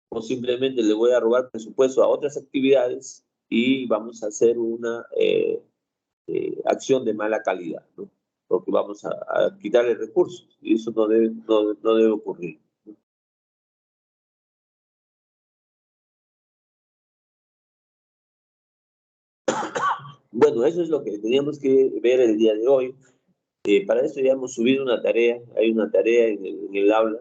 O simplemente le voy a robar presupuesto a otras actividades y vamos a hacer una acción de mala calidad, ¿no? Porque vamos a quitarle recursos y eso no debe ocurrir. Bueno, eso es lo que teníamos que ver el día de hoy. Para eso ya hemos subido una tarea, hay una tarea en el aula